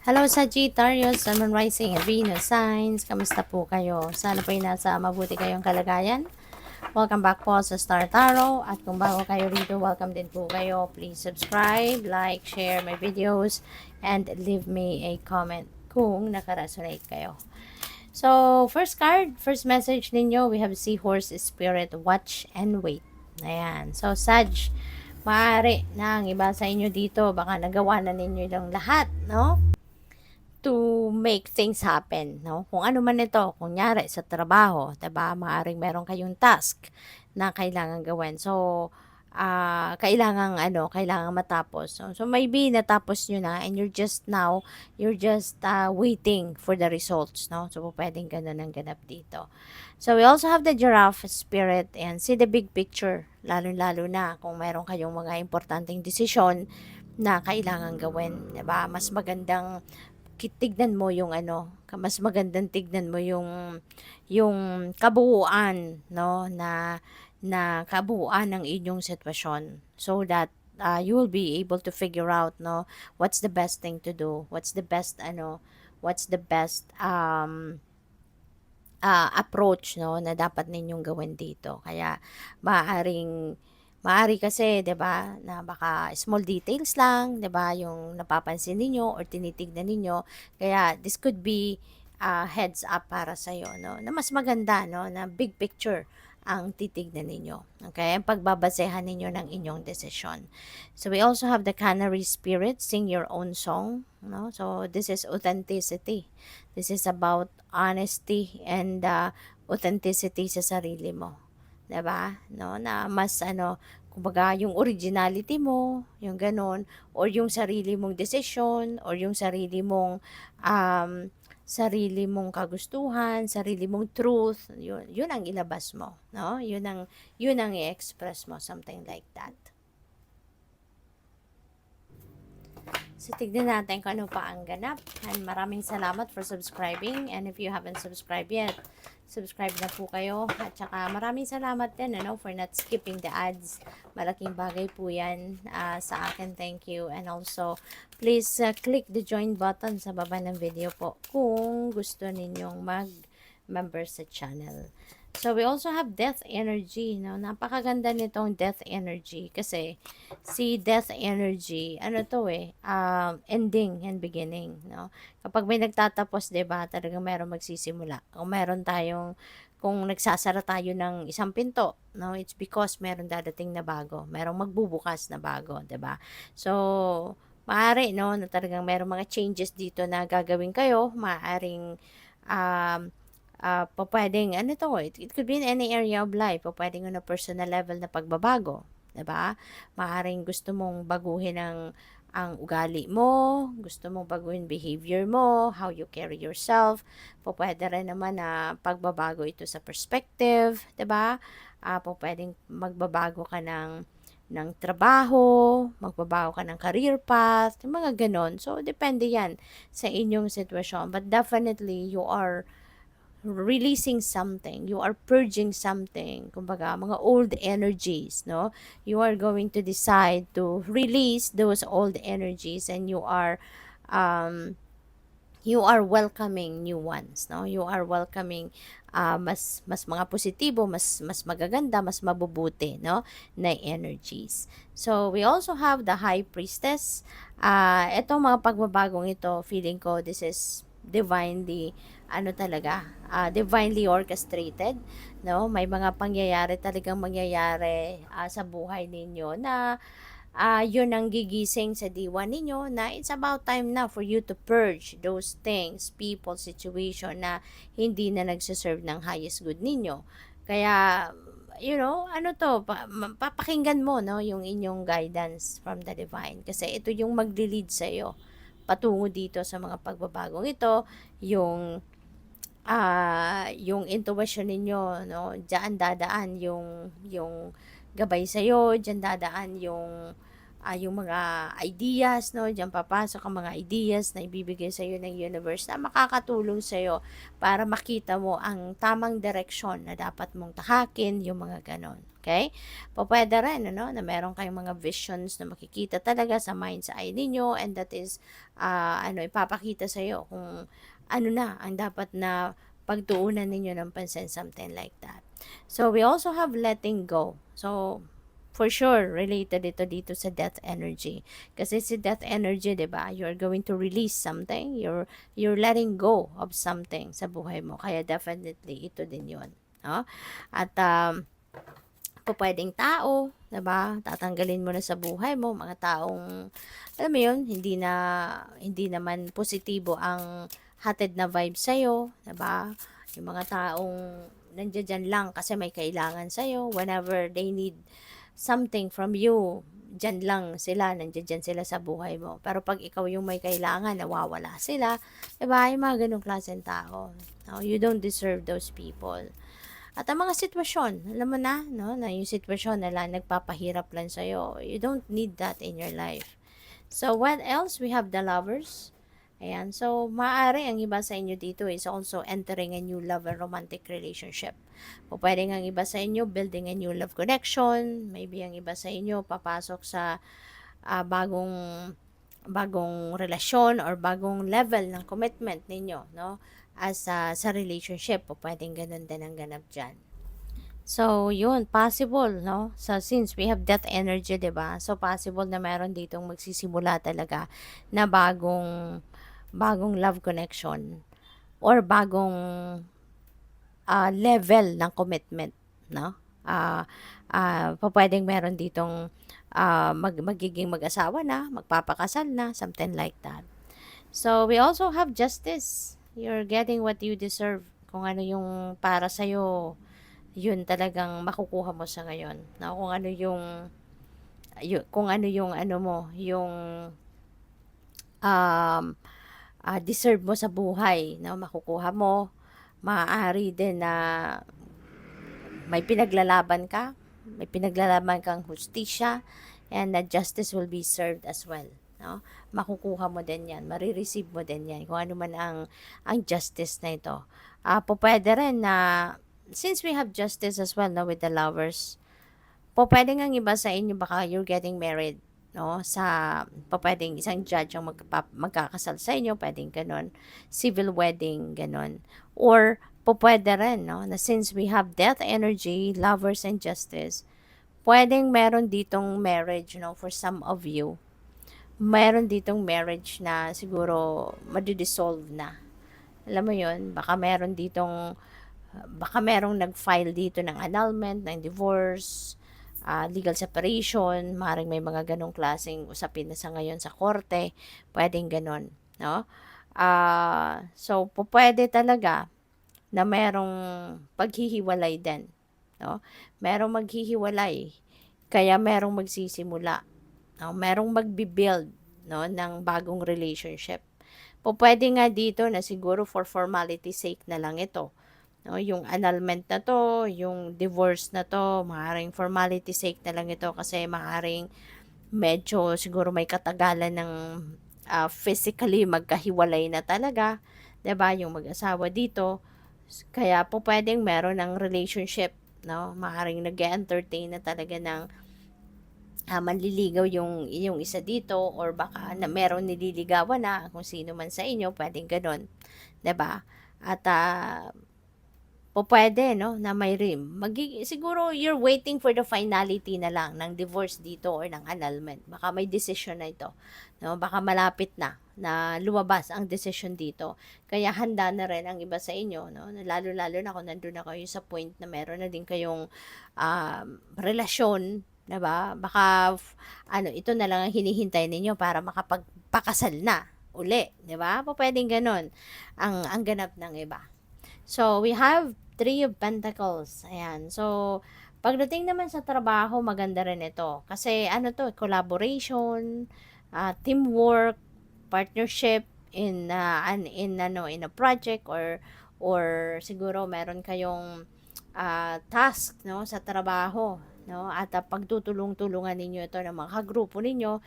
Hello Sagittarius, Sun, Moon, Rising, and Venus signs. Kamusta po kayo? Sana po ay nasa mabuti kayong kalagayan. Welcome back po sa Star Tarot. At kung bago kayo rito, welcome din po kayo. Please subscribe, like, share my videos, and leave me a comment kung nakaresonate kayo. So, first card, first message ninyo, we have Seahorse Spirit, Watch and Wait. Ayan. So, Sag, maaari na ang iba sa inyo dito, baka nagawa na ninyo yung lahat, no? To make things happen, no? Kung ano man ito, kunyari sa trabaho, 'di ba? Maaring meron kayong task na kailangan gawin. So, kailangan matapos. So maybe natapos niyo na and you're just waiting for the results, no? So pwedeng ganun ang ganap dito. So we also have the giraffe spirit and see the big picture, lalo-lalo na kung meron kayong mga importanteng desisyon na kailangan gawin, 'di ba? Mas magandang tignan mo yung mas magandang tignan mo yung kabuuan, no, na kabuuan ng inyong sitwasyon so that you will be able to figure out, no, what's the best thing to do, what's the best approach, no, na dapat ninyong gawin dito. Kaya maaari kasi 'di ba, na baka small details lang, 'di ba, yung napapansin ninyo or tinitignan ninyo. Kaya this could be heads up para sa iyo, no, na mas maganda, no, na big picture ang titignan ninyo. Okay? Ang pagbabasehan ninyo ng inyong desisyon. So we also have the canary spirit, sing your own song, no? So this is authenticity. This is about honesty and authenticity sa sarili mo. 'Di ba? No, na mas kumbaga yung originality mo, yung gano'n, or yung sarili mong desisyon, or yung sarili mong kagustuhan, sarili mong truth, yun ang ilabas mo, no? Yun ang i-express mo, something like that. So, tignan natin kung ano pa ang ganap. And maraming salamat for subscribing. And if you haven't subscribed yet, subscribe na po kayo. At saka maraming salamat din, for not skipping the ads. Malaking bagay po yan sa akin. Thank you. And also, please click the join button sa baba ng video po kung gusto ninyong mag-member sa channel. So, we also have death energy, no? Napakaganda nitong death energy kasi si death energy, ending and beginning, no? Kapag may nagtatapos, 'di ba, talagang meron magsisimula. Kung nagsasara tayo ng isang pinto, no? It's because meron dadating na bago, merong magbubukas na bago, 'di ba? So, maaari, no, na talagang merong mga changes dito na gagawin kayo, maaring pupuwedeng it could be in any area of life. Pupuwedeng on a personal level na pagbabago, 'di ba? Maaaring gusto mong baguhin ang ugali mo, gusto mong baguhin behavior mo, how you carry yourself. Pupuwede rin naman na pagbabago ito sa perspective, 'di ba? Pupuwedeng magbabago ka ng trabaho, magbabago ka ng career path, yung mga gano'n. So, depende yan sa inyong sitwasyon. But definitely, you are releasing something, you are purging something, kumbaga mga old energies, no? You are going to decide to release those old energies and you are welcoming new ones, no? You are welcoming mas mga positibo, mas magaganda, mas mabubuti, no, na energies. So we also have the high priestess. Etong mga pagbabagong ito, feeling ko this is divinely divinely orchestrated, no? May mga pangyayari talagang mangyayari sa buhay ninyo na yun ang gigising sa diwa ninyo na it's about time na for you to purge those things, people, situation na hindi na nagsiserve ng highest good ninyo. Kaya, papakinggan mo, no, yung inyong guidance from the divine. Kasi ito yung magli-lead sa'yo patungo dito sa mga pagbabagong ito, yung intuition ninyo, no, diyan dadaan yung gabay sa iyo, diyan dadaan yung mga ideas, no? Diyan papasok ang mga ideas na ibibigay sa iyo ng universe na makakatulong sa iyo para makita mo ang tamang direksyon na dapat mong tahakin, yung mga ganon. Okay? Pwede rin, ano, na meron kayong mga visions na makikita talaga sa mind's eye ninyo, and that is, ipapakita sa iyo kung ano na ang dapat na pagtuunan ninyo ng pansin, something like that. So, we also have letting go. So, for sure, related ito dito sa death energy. Kasi si death energy, di ba, you're going to release something, you're letting go of something sa buhay mo. Kaya definitely, ito din yun. No? At, pwedeng tao, di ba, tatanggalin mo na sa buhay mo, mga taong, alam mo yun, hindi naman positibo ang hatid na vibe sa'yo, di ba? Yung mga taong nandiyan lang kasi may kailangan sa'yo, whenever they need something from you, dyan lang sila, nandiyan sila sa buhay mo. Pero pag ikaw yung may kailangan, nawawala sila, diba? Yung mga ganong klaseng tao. No? You don't deserve those people. At ang mga sitwasyon, alam mo na, no? Na yung sitwasyon na lang nagpapahirap lang sa'yo, you don't need that in your life. So, what else? We have the lovers. Ayan. So, maaari ang iba sa inyo dito is also entering a new love and romantic relationship. O pwede ang iba sa inyo building a new love connection. Maybe ang iba sa inyo papasok sa bagong relasyon or bagong level ng commitment ninyo, no? As sa relationship, o pwedeng ganun din ang ganap dyan. So, yun, possible, no? So, since we have that energy, 'di ba? So, possible na meron ditong magsisimula talaga na bagong love connection or bagong level ng commitment, no? Pwedeng meron ditong magiging mag-asawa na, magpapakasal na, something like that. So, we also have justice. You're getting what you deserve. Kung ano yung para sa'yo, yun talagang makukuha mo sa ngayon. No? Kung ano yung ano mo, yung deserve mo sa buhay, no? Makukuha mo. Maaari din na may pinaglalaban kang hustisya, and that justice will be served as well. No? Makukuha mo din yan, marireceive mo din yan, kung ano man ang justice na ito. Pwede rin na, since we have justice as well, no, with the lovers, pwede nga iba sa inyo, baka you're getting married, no, pwedeng isang judge ang magkakasal sa inyo, pwedeng ganon, civil wedding, ganon, or pwede rin, no, na since we have death energy, lovers, and justice, pwedeng meron ditong marriage, no, for some of you, meron ditong marriage na siguro madidissolve na. Alam mo yun, baka merong nag-file dito ng annulment, ng divorce, legal separation, maaaring may mga ganong klaseng usapin na sa ngayon sa korte, pwedeng ganon, no? So, pwede talaga na merong paghihiwalay din, no? Merong maghihiwalay, kaya merong magsisimula, no? Merong magbi-build, no, ng bagong relationship. Pwede nga dito na siguro for formality sake na lang ito, no, yung annulment na to, yung divorce na to, maaaring formality sake na lang ito kasi maaaring medyo siguro may katagalan ng physically magkahiwalay na talaga, 'di ba, yung mag-asawa dito. Kaya pwedeng meron ng relationship, no, maaaring nag-entertain na talaga ng manliligaw yung isa dito, or baka na meron nililigawan na kung sino man sa inyo, pwedeng ganon, 'di ba? At pwede, no, na may siguro you're waiting for the finality na lang ng divorce dito or ng annulment. Baka may decision na ito, no? Baka malapit na lumabas ang decision dito. Kaya handa na rin ang iba sa inyo, no? Lalo-lalo na kung nandun na kayo sa point na meron na din kayong relasyon, 'di ba? Baka ito na lang ang hinihintay ninyo para makapagpakasal na uli, 'di ba? Pwedeng ganon ang ganap ng iba. So, we have Three of Pentacles. Ayan. So, pagdating naman sa trabaho, maganda rin ito. Kasi, collaboration, teamwork, partnership in a project, or siguro meron kayong task, no, sa trabaho, no? At pagtutulong-tulungan ninyo ito ng mga kagrupo ninyo,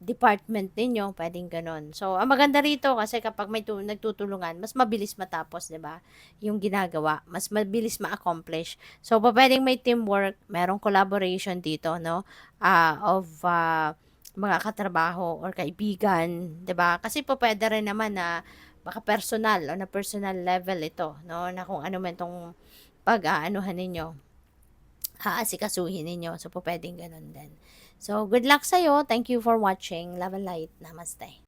department ninyo, pwedeng gano'n. So, ang maganda rito kasi kapag may nagtutulungan, mas mabilis matapos, 'di ba? Yung ginagawa, mas mabilis ma-accomplish. So, pupuwedeng may teamwork, merong collaboration dito, no? Of mga katrabaho or kaibigan, 'di ba? Kasi pupuwede rin naman na baka personal o na personal level ito, no? Na kung ano man 'tong pag-aanuhan ninyo, aasikasuhin ninyo. So, pupuwedeng gano'n din. So, good luck sa'yo. Thank you for watching. Love and light. Namaste.